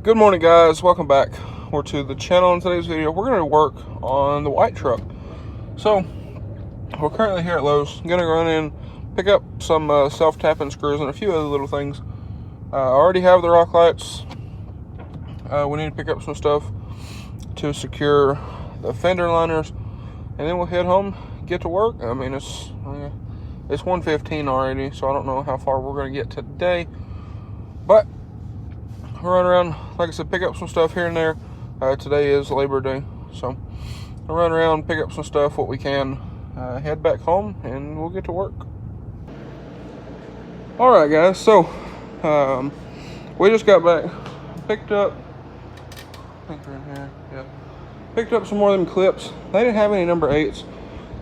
Good morning, guys. Welcome back to the channel. In today's video, we're going to work on the white truck. So we're currently here at Lowe's. I'm going to run in, pick up some self-tapping screws and a few other little things. I already have the rock lights. We need to pick up some stuff to secure the fender liners, and then we'll head home, get to work. I mean, it's 1:15 already, so I don't know how far we're going to get today, but run around, like I said, pick up some stuff here and there. Today is Labor Day, so I'll run around, pick up some stuff, what we can, head back home, and we'll get to work. Alright, guys, so we just got back, picked up, I think they're in here, yeah, picked up some more of them clips. They didn't have any number 8s,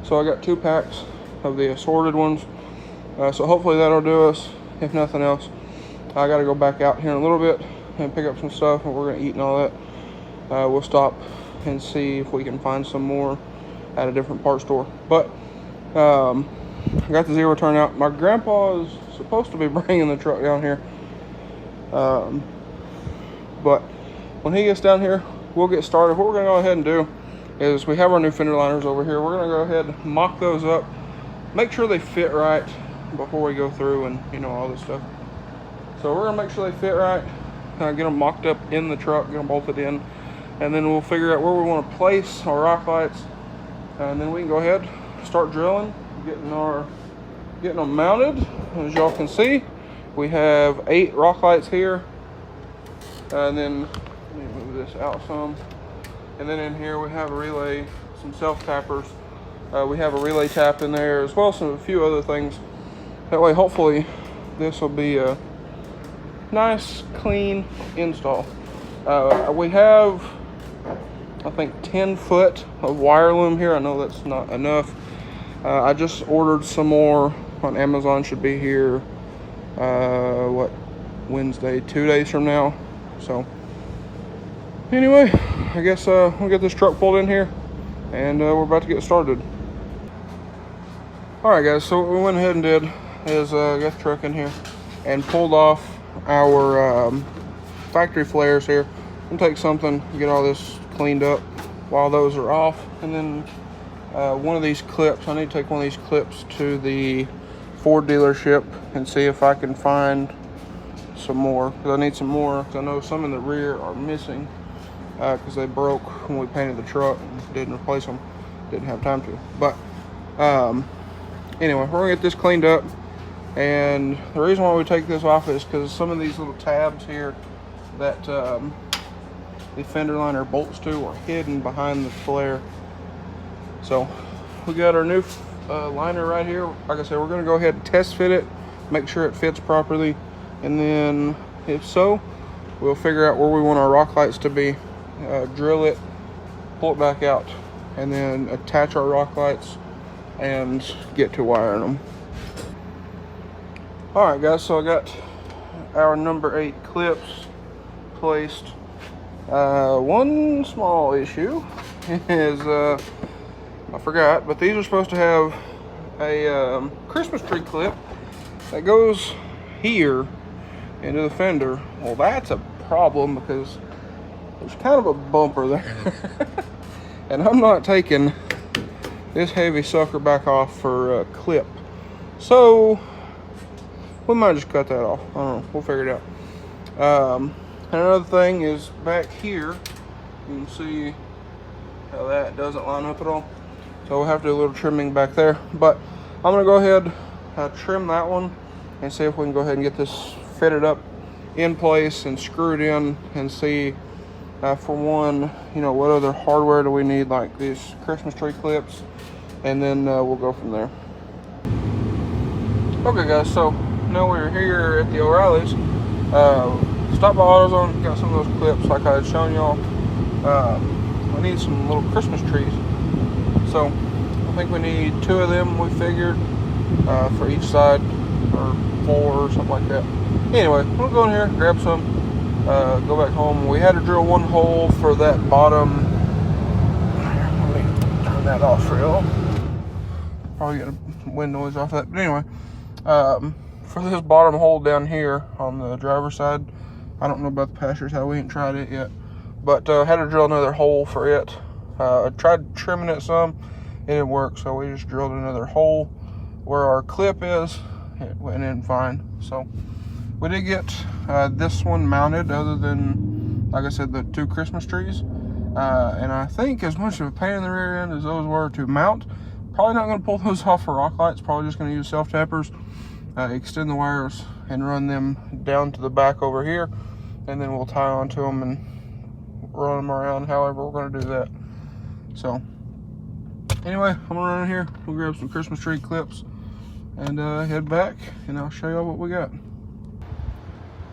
so I got 2 packs of the assorted ones, so hopefully that'll do us. If nothing else, I got to go back out here in a little bit and pick up some stuff, and we're gonna eat and all that. We'll stop and see if we can find some more at a different parts store. But I got the zero turn out. My grandpa is supposed to be bringing the truck down here, but when he gets down here, we'll get started. What we're gonna go ahead and do is, we have our new fender liners over here. We're gonna go ahead and mock those up, make sure they fit right before we go through and all this stuff. So we're gonna make sure they fit right, get them mocked up in the truck, get them bolted in, and then we'll figure out where we want to place our rock lights, and then we can go ahead, start drilling, getting them mounted. As y'all can see, we have 8 rock lights here, and then let me move this out some, and then in here we have a relay, some self tappers. We have a relay tap in there, as well as a few other things. That way, hopefully, this will be a nice, clean install. We have, I think, 10 foot of wire loom here. I know that's not enough. I just ordered some more on Amazon. Should be here, Wednesday, 2 days from now. So, anyway, I guess we'll get this truck pulled in here, and we're about to get started. Alright, guys, so what we went ahead and did is got the truck in here and pulled off our factory flares here. I'm gonna take something, get all this cleaned up while those are off, and then one of these clips, I need to take one of these clips to the Ford dealership and see if I can find some more, because I need some more, because I know some in the rear are missing, because they broke when we painted the truck and didn't replace them, didn't have time to. But anyway, we're gonna get this cleaned up. And the reason why we take this off is because some of these little tabs here that the fender liner bolts to are hidden behind the flare. So we got our new liner right here. Like I said, we're going to go ahead and test fit it, make sure it fits properly, and then if so, we'll figure out where we want our rock lights to be, drill it, pull it back out, and then attach our rock lights and get to wiring them. Alright, guys, so I got our number 8 clips placed. One small issue is I forgot, but these are supposed to have a Christmas tree clip that goes here into the fender. Well, that's a problem because there's kind of a bumper there. And I'm not taking this heavy sucker back off for a clip. So we might just cut that off. I don't know. We'll figure it out. Another thing is back here. You can see how that doesn't line up at all. So we'll have to do a little trimming back there. But I'm going to go ahead, trim that one, and see if we can go ahead and get this fitted up in place and screwed in, and see, for one, what other hardware do we need, like these Christmas tree clips, and then we'll go from there. Okay, guys, so now we're here at the O'Reilly's. Stopped by AutoZone, got some of those clips like I had shown y'all. I need some little Christmas trees, so I think we need 2 of them, we figured, for each side, or 4 or something like that. Anyway, we'll go in here, grab some, go back home. We had to drill 1 hole for that bottom. Let me turn that off for y'all. Probably get a wind noise off that, but anyway, for this bottom hole down here on the driver's side, I don't know about the pasture tile. We ain't tried it yet. But had to drill another hole for it. I tried trimming it some. It didn't work, so we just drilled another hole where our clip is. It went in fine. So we did get this one mounted, other than, like I said, the 2 Christmas trees. And I think as much of a pain in the rear end as those were to mount, probably not going to pull those off for rock lights. Probably just going to use self-tappers, extend the wires, and run them down to the back over here. And then we'll tie onto them and run them around however we're going to do that. So anyway, I'm going to run in here. We'll grab some Christmas tree clips and head back, and I'll show y'all what we got.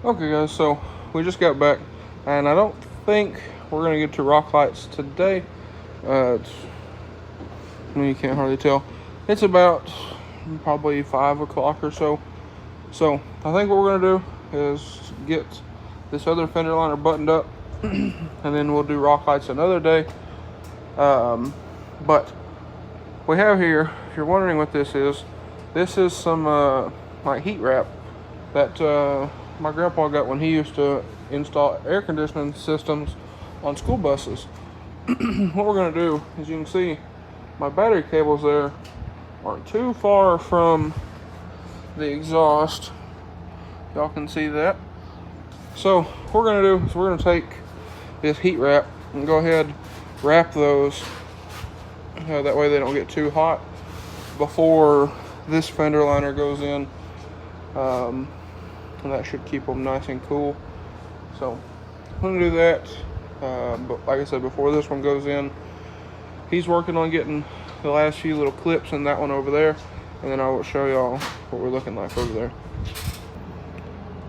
Okay guys, so we just got back, and I don't think we're gonna get to rock lights today. You can't hardly tell. It's about probably 5 o'clock or so. So I think what we're gonna do is get this other fender liner buttoned up, and then we'll do rock lights another day. But we have here, if you're wondering what this is some like heat wrap that my grandpa got when he used to install air conditioning systems on school buses. What we're going to do, as you can see, my battery cables there aren't too far from the exhaust. Y'all can see that. So what we're going to do is we're going to take this heat wrap and go ahead, wrap those that way they don't get too hot before this fender liner goes in. And that should keep them nice and cool. So I'm going to do that. But like I said, before this one goes in, he's working on getting the last few little clips in that one over there, and then I will show y'all what we're looking like over there.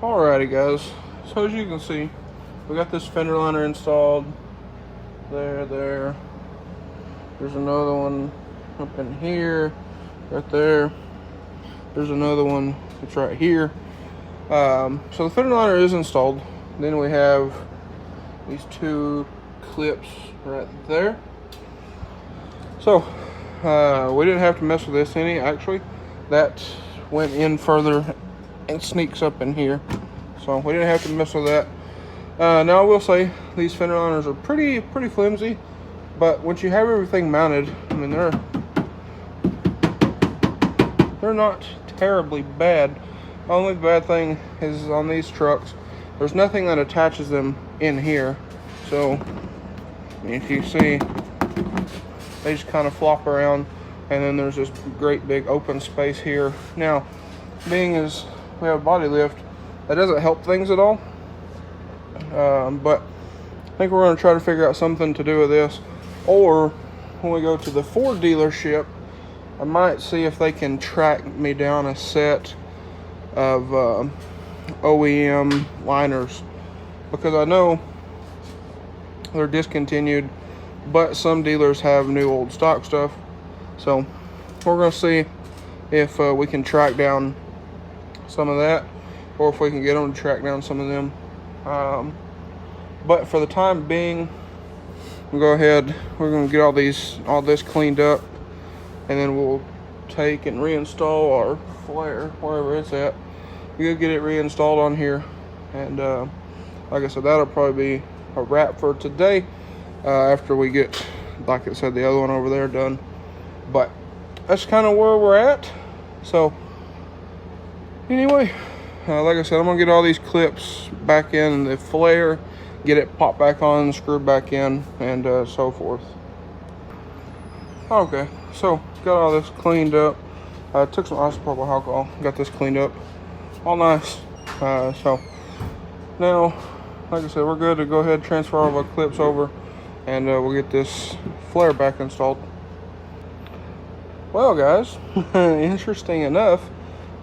Alrighty guys, so as you can see, we got this fender liner installed. There's another one up in here, right there. There's another one, it's right here. So the fender liner is installed. Then we have these 2 clips right there. So we didn't have to mess with this any, actually. That went in further and sneaks up in here. So we didn't have to mess with that. Now I will say these fender liners are pretty flimsy, but once you have everything mounted, I mean they're not terribly bad. The only bad thing is on these trucks, there's nothing that attaches them in here. So if you see, they just kind of flop around, and then there's this great big open space here. Now, being as we have a body lift, that doesn't help things at all. But I think we're going to try to figure out something to do with this. Or when we go to the Ford dealership, I might see if they can track me down a set of OEM liners, because I know they're discontinued, but some dealers have new old stock stuff. So we're going to see if we can track down some of that, or if we can get them to track down some of them. But for the time being, we'll go ahead, we're going to get all this cleaned up, and then we'll take and reinstall our flare wherever it's at. We'll get it reinstalled on here, and like I said, that'll probably be a wrap for today, after we get, like I said, the other one over there done. But that's kind of where we're at. So anyway, like I said, I'm gonna get all these clips back in the flare, get it popped back on, screwed back in, and so forth. Okay, so got all this cleaned up. Took some isopropyl alcohol, got this cleaned up, all nice. So now, like I said, we're good to go ahead and transfer all of our clips over, and we'll get this flare back installed. Well guys, interestingly enough,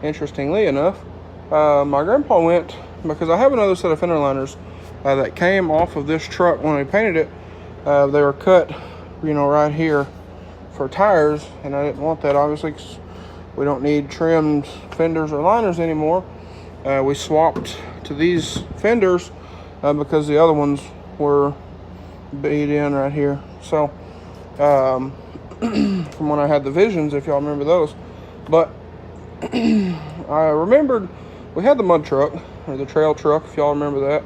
my grandpa went, because I have another set of fender liners that came off of this truck when we painted it. They were cut, right here for tires, and I didn't want that, obviously, 'cause we don't need trimmed fenders or liners anymore. We swapped to these fenders because the other ones were beat in right here. So from when I had the Visions, if y'all remember those. But I remembered we had the mud truck, or the trail truck, if y'all remember that.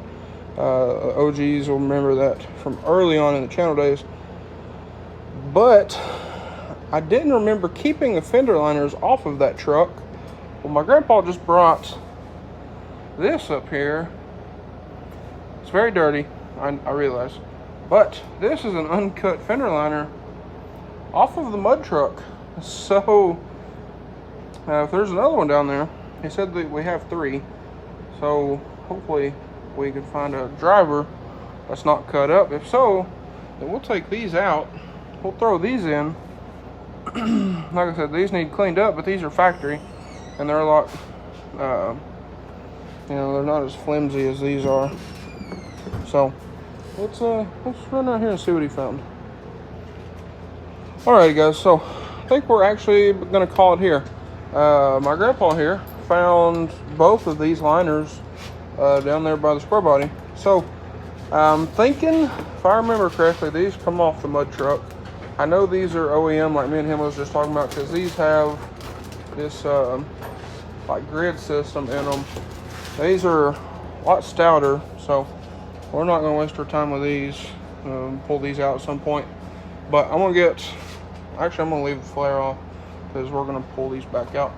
OGs will remember that from early on in the channel days. But I didn't remember keeping the fender liners off of that truck. Well, my grandpa just brought this up here. It's very dirty, I realize. But this is an uncut fender liner off of the mud truck. So if there's another one down there, he said that we have 3. So hopefully we can find a driver that's not cut up. If so, then we'll take these out. We'll throw these in. Like I said, these need cleaned up, but these are factory, and they're a lot, you know, they're not as flimsy as these are. So let's run out here and see what he found. Alrighty, guys. So I think we're actually gonna call it here. My grandpa here found both of these liners down there by the square body. So I'm thinking, if I remember correctly, these come off the mud truck. I know these are OEM, like me and him was just talking about, because these have this like grid system in them. These are a lot stouter, so we're not going to waste our time with these. Pull these out at some point. But I'm going to I'm going to leave the flare off, because we're going to pull these back out.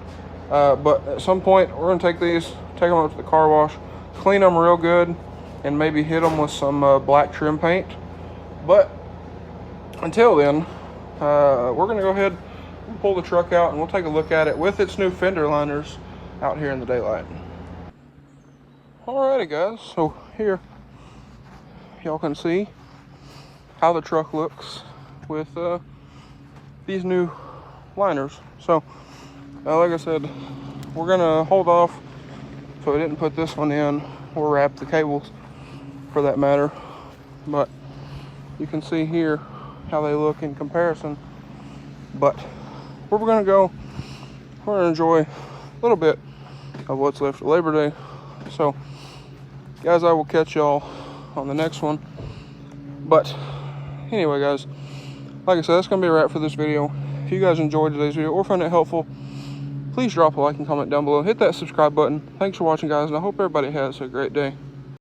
But at some point, we're going to take them up to the car wash, clean them real good, and maybe hit them with some black trim paint. But until then, we're going to go ahead and pull the truck out, and we'll take a look at it with its new fender liners out here in the daylight. Alrighty, guys, so here y'all can see how the truck looks with these new liners. So like I said, we're gonna hold off so we didn't put this one in or wrap the cables for that matter, but you can see here how they look in comparison. But we're gonna enjoy a little bit of what's left of Labor Day. So guys, I will catch y'all on the next one. But anyway, guys, like I said, that's gonna be a wrap for this video. If you guys enjoyed today's video or found it helpful, please drop a like and comment down below. Hit that subscribe button. Thanks for watching, guys, and I hope everybody has a great day.